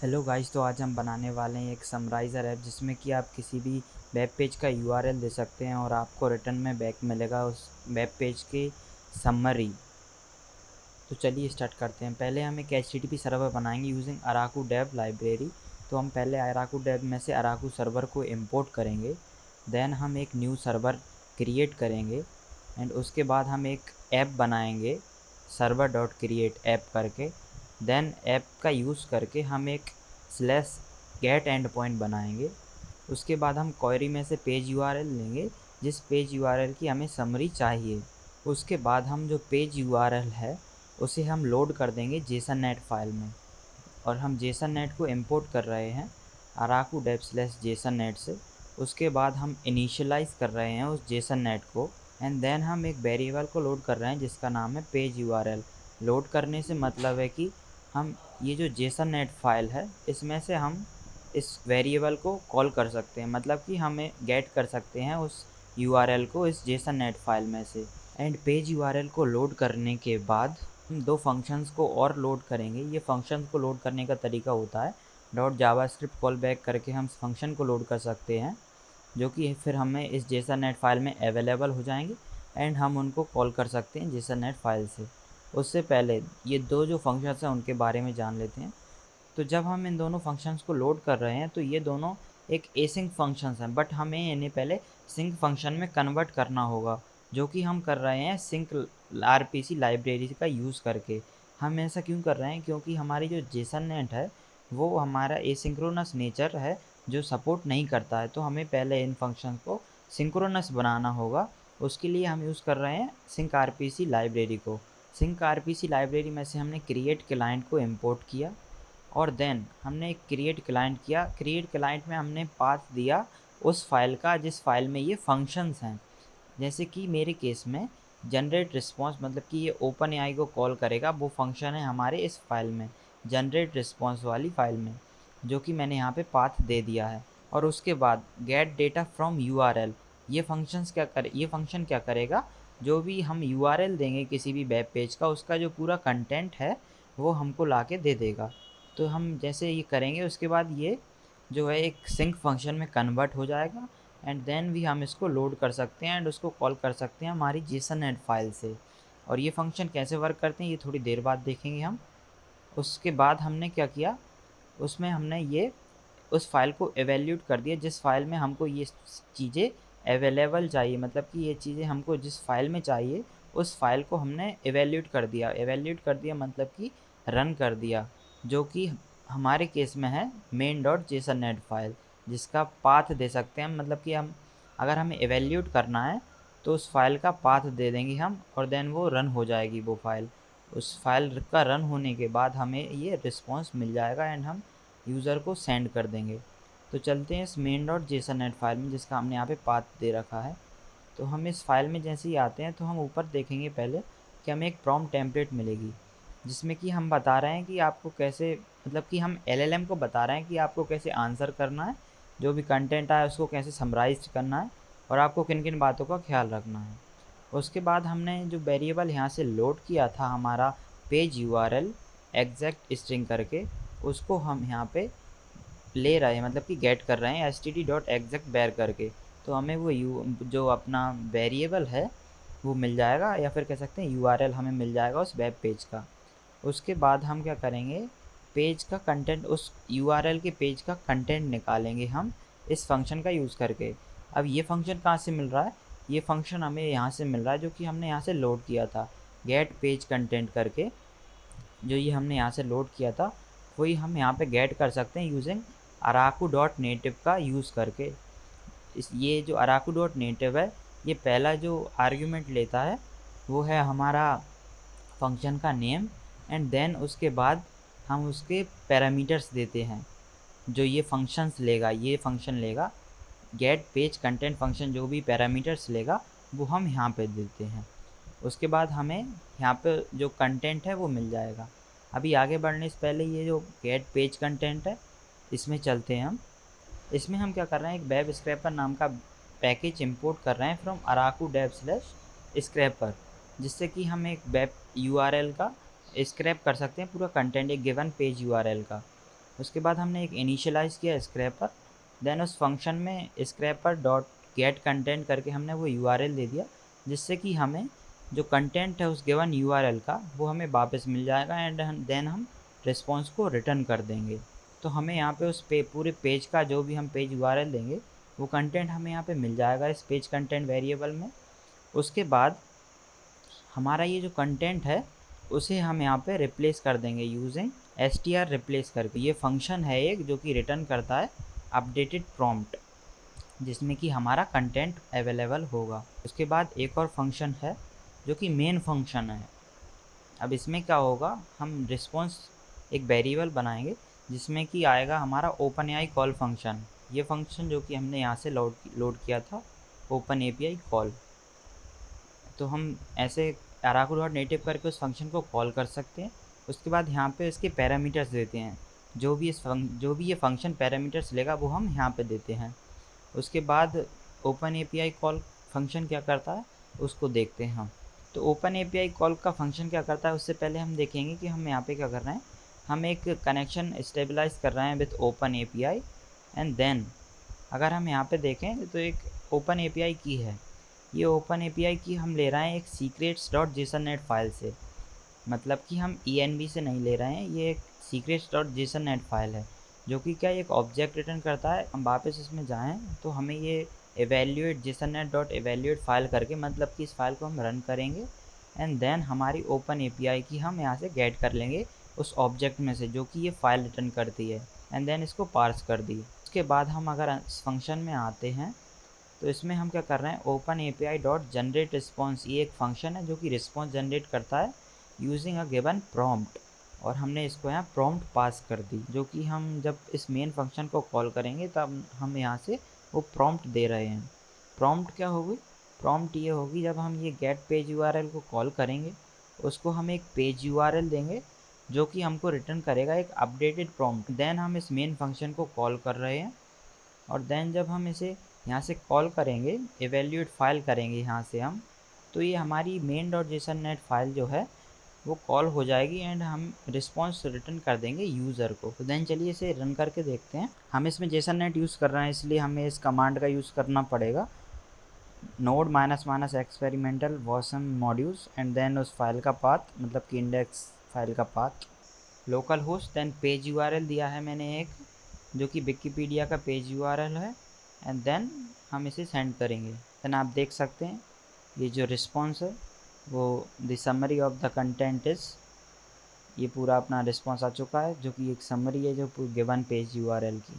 Hello guys, तो आज हम बनाने वाले हैं एक समराइज़र ऐप जिसमें कि आप किसी भी वेब पेज का यूआरएल दे सकते हैं और आपको रिटर्न में बैक मिलेगा उस वेब पेज की समरी। तो चलिए स्टार्ट करते हैं। पहले हम एक एचटीटीपी सर्वर बनाएंगे यूजिंग अराकू डेव लाइब्रेरी। तो हम पहले अराकू डेव में से अराकू सर्वर को इंपोर्ट करेंगे। देन हम एक न्यू सर्वर क्रिएट करेंगे एंड उसके बाद हम एक ऐप बनाएंगे सर्वर डॉट क्रिएट ऐप करके। देन ऐप का यूज़ करके हम एक स्लैश गेट एंड पॉइंट बनाएंगे। उसके बाद हम क्वेरी में से पेज यूआरएल लेंगे जिस पेज यूआरएल की हमें समरी चाहिए। उसके बाद हम जो पेज यूआरएल है उसे हम लोड कर देंगे जेसन नेट फाइल में। और हम जेसन नेट को इंपोर्ट कर रहे हैं Araku dev slash JSON net से। उसके बाद हम इनिशियलाइज़ कर रहे हैं उस जेसन नेट को एंड देन हम एक वेरिएबल को लोड कर रहे हैं जिसका नाम है पेज यूआरएल। लोड करने से मतलब है कि हम ये जो जेसन नेट फाइल है इसमें से हम इस वेरिएबल को कॉल कर सकते हैं, मतलब कि हमें गेट कर सकते हैं उस यूआरएल को इस जेसन नेट फाइल में से। एंड पेज यूआरएल को लोड करने के बाद हम दो फंक्शंस को और लोड करेंगे। ये फंक्शंस को लोड करने का तरीका होता है डॉट जावास्क्रिप्ट कॉल बैक करके हम फंक्शन को लोड कर सकते हैं जो कि फिर हमें इस जेसन नेट फाइल में अवेलेबल हो जाएंगे एंड हम उनको कॉल कर सकते हैं जेसन नेट फाइल से। उससे पहले ये दो जो फंक्शंस हैं उनके बारे में जान लेते हैं। तो जब हम इन दोनों फंक्शंस को लोड कर रहे हैं तो ये दोनों एक एसिंक फंक्शंस हैं, बट हमें इन्हें पहले सिंक फंक्शन में कन्वर्ट करना होगा, जो कि हम कर रहे हैं सिंक आरपीसी लाइब्रेरी का यूज़ करके। हम ऐसा क्यों कर रहे हैं? क्योंकि हमारी जो जेसन नेट है वो हमारा एसिंक्रोनस नेचर है जो सपोर्ट नहीं करता है। तो हमें पहले इन फंक्शंस को सिंक्रोनस बनाना होगा। उसके लिए हम यूज़ कर रहे हैं सिंक आरपीसी लाइब्रेरी को। सिंक आरपीसी लाइब्रेरी में से हमने क्रिएट क्लाइंट को इम्पोर्ट किया और देन हमने एक क्रिएट क्लाइंट किया। क्रिएट क्लाइंट में हमने पाथ दिया उस फाइल का जिस फाइल में ये फंक्शंस हैं। जैसे कि मेरे केस में जनरेट रिस्पॉन्स, मतलब कि ये ओपन एआई को कॉल करेगा, वो फंक्शन है हमारे इस फाइल में, जनरेट रिस्पॉन्स वाली फाइल में, जो कि मैंने यहाँ पे पाथ दे दिया है। और उसके बाद गेट डेटा फ्रॉम यूआरएल, ये फंक्शन क्या करेगा? जो भी हम यूआरएल देंगे किसी भी वेब पेज का, उसका जो पूरा कंटेंट है वो हमको ला के दे देगा। तो हम जैसे ये करेंगे उसके बाद ये जो है एक सिंक फंक्शन में कन्वर्ट हो जाएगा एंड देन भी हम इसको लोड कर सकते हैं एंड उसको कॉल कर सकते हैं हमारी जेसन नेट फाइल से। और ये फंक्शन कैसे वर्क करते हैं ये थोड़ी देर बाद देखेंगे हम। उसके बाद हमने क्या किया, उसमें हमने ये उस फाइल को एवेल्यूट कर दिया जिस फाइल में हमको ये चीज़ें अवेलेबल चाहिए, मतलब कि ये चीज़ें हमको जिस फाइल में चाहिए उस फाइल को हमने एवेल्यूट कर दिया। एवेल्यूट कर दिया मतलब कि रन कर दिया, जो कि हमारे केस में है main dot JSON net file, जिसका पाथ दे सकते हैं हम। मतलब कि हम अगर हमें एवेल्यूट करना है तो उस फाइल का पाथ दे देंगे हम और देन वो रन हो जाएगी वो फाइल। उस फाइल का रन होने के बाद हमें ये रिस्पॉन्स मिल जाएगा एंड हम यूज़र को सेंड कर देंगे। तो चलते हैं इस main dot JSON net file में जिसका हमने यहाँ पे पाथ दे रखा है। तो हम इस फाइल में जैसे ही आते हैं तो हम ऊपर देखेंगे पहले कि हमें एक प्रॉम्प्ट टेम्पलेट मिलेगी जिसमें कि हम बता रहे हैं कि आपको कैसे, मतलब कि हम एलएलएम को बता रहे हैं कि आपको कैसे आंसर करना है, जो भी कंटेंट आया उसको कैसे समराइज करना है और आपको किन किन बातों का ख्याल रखना है। उसके बाद हमने जो वेरिएबल यहाँ से लोड किया था हमारा पेज यूआरएल एग्जैक्ट स्ट्रिंग करके, उसको हम यहाँ पे ले रहे हैं, मतलब कि गेट कर रहे हैं std.exec बेर करके। तो हमें वो जो अपना वेरिएबल है वो मिल जाएगा, या फिर कह सकते हैं यूआरएल हमें मिल जाएगा उस वेब पेज का। उसके बाद हम क्या करेंगे, पेज का कंटेंट, उस यूआरएल के पेज का कंटेंट निकालेंगे हम इस फंक्शन का यूज़ करके। अब ये फंक्शन कहाँ से मिल रहा है? ये फंक्शन हमें यहाँ से मिल रहा है जो कि हमने यहाँ से लोड किया था गेट पेज कंटेंट करके। जो ये हमने यहाँ से लोड किया था वही हम यहाँ पे गेट कर सकते हैं यूजिंग अराकू डॉट नेटिव का यूज़ करके। इस ये जो अराकू डॉट नेटिव है ये पहला जो आर्ग्यूमेंट लेता है वो है हमारा फंक्शन का नेम एंड देन उसके बाद हम उसके पैरामीटर्स देते हैं जो ये फंक्शंस लेगा। ये फंक्शन लेगा गेट पेज कंटेंट फंक्शन, जो भी पैरामीटर्स लेगा वो हम यहाँ पे देते हैं। उसके बाद हमें यहाँ पे जो कंटेंट है वो मिल जाएगा। अभी आगे बढ़ने से पहले ये जो गेट पेज कंटेंट है इसमें चलते हैं हम। इसमें हम क्या कर रहे हैं, एक वेब स्क्रैपर नाम का पैकेज इंपोर्ट कर रहे हैं from Araku dev slash scraper, जिससे कि हम एक वेब यूआरएल का स्क्रैप कर सकते हैं पूरा कंटेंट एक गिवन पेज यूआरएल का। उसके बाद हमने एक इनिशियलाइज़ किया स्क्रैपर, देन उस फंक्शन में स्क्रैपर डॉट गेट कंटेंट करके हमने वो यूआरएल दे दिया, जिससे कि हमें जो कंटेंट है उस गिवन यूआरएल का वो हमें वापस मिल जाएगा एंड देन हम रिस्पॉन्स को रिटर्न कर देंगे। तो हमें यहाँ पे उस पूरे पेज का जो भी हम पेज यूआरएल देंगे वो कंटेंट हमें यहाँ पे मिल जाएगा इस पेज कंटेंट वेरिएबल में। उसके बाद हमारा ये जो कंटेंट है उसे हम यहाँ पे रिप्लेस कर देंगे यूजिंग str रिप्लेस करके। ये फंक्शन है एक जो कि रिटर्न करता है अपडेटेड प्रॉम्प्ट, जिसमें कि हमारा कंटेंट अवेलेबल होगा। उसके बाद एक और फंक्शन है जो कि मेन फंक्शन है। अब इसमें क्या होगा, हम रिस्पॉन्स एक वेरिएबल बनाएंगे जिसमें कि आएगा हमारा ओपन एआई कॉल फंक्शन। ये फंक्शन जो कि हमने यहाँ से लोड किया था ओपन एपीआई कॉल, तो हम ऐसे अराकू डॉट नेटिव करके उस फंक्शन को कॉल कर सकते हैं। उसके बाद यहाँ पे इसके पैरामीटर्स देते हैं, जो भी ये फंक्शन पैरामीटर्स लेगा वो हम यहाँ पे देते हैं। उसके बाद ओपन एपीआई कॉल फंक्शन क्या करता है उसको देखते हैं हम। तो ओपन एपीआई कॉल का फंक्शन क्या करता है उससे पहले हम देखेंगे कि हम यहाँ पे क्या कर रहे हैं। हम एक कनेक्शन स्टेबलाइज कर रहे हैं with open API and then अगर हम यहाँ पे देखें तो एक ओपन एपीआई की है। ये ओपन एपीआई की हम ले रहे हैं एक सीक्रेट्स डॉट जेसननेट फाइल से, मतलब कि हम env से नहीं ले रहे हैं, ये एक सीक्रेट्स डॉट जेसननेट फाइल है जो कि क्या एक ऑब्जेक्ट रिटर्न करता है। हम वापस इसमें जाएं तो हमें ये evaluate जेसननेट डॉट evaluate फाइल करके, मतलब कि इस फाइल को हम रन करेंगे एंड देन हमारी ओपन एपीआई की हम यहाँ से गेट कर लेंगे उस ऑब्जेक्ट में से जो कि ये फाइल रिटर्न करती है एंड देन इसको पार्स कर दी। उसके बाद हम अगर इस फंक्शन में आते हैं तो इसमें हम क्या कर रहे हैं, open API dot generate response, ये एक फंक्शन है जो कि रिस्पॉन्स जनरेट करता है यूजिंग अ गिवन प्रॉम्प्ट, और हमने इसको यहाँ प्रॉम्प्ट पास कर दी, जो कि हम जब इस मेन फंक्शन को कॉल करेंगे तब हम यहाँ से वो प्रॉम्प्ट दे रहे हैं। प्रॉम्प्ट क्या होगी, प्रॉम्प्ट ये होगी जब हम ये गेट पेज यूआरएल को कॉल करेंगे उसको हम एक पेज यूआरएल देंगे जो कि हमको रिटर्न करेगा एक अपडेटेड प्रॉम्प्ट। देन हम इस मेन फंक्शन को कॉल कर रहे हैं और देन जब हम इसे यहाँ से कॉल करेंगे, एवेल्यूएट फाइल करेंगे यहाँ से हम, तो ये हमारी main dot JSON net file जो है वो कॉल हो जाएगी एंड हम रिस्पॉन्स रिटर्न कर देंगे यूज़र को। तो देन चलिए इसे रन करके देखते हैं। हम इसमें जेसन नेट यूज़ कर रहे हैं इसलिए हमें इस कमांड का यूज़ करना पड़ेगा, node minus minus experimental wasm modules and then उस फाइल का पाथ, मतलब कि इंडेक्स फाइल का path, localhost, then page URL दिया है मैंने एक जो कि विकिपीडिया का पेज यूआरएल है एंड देन हम इसे सेंड करेंगे। देन आप देख सकते हैं ये जो रिस्पॉन्स है वो the summary of the content is, ये पूरा अपना रिस्पॉन्स आ चुका है जो कि एक समरी है जो गिवन पेज यूआरएल की।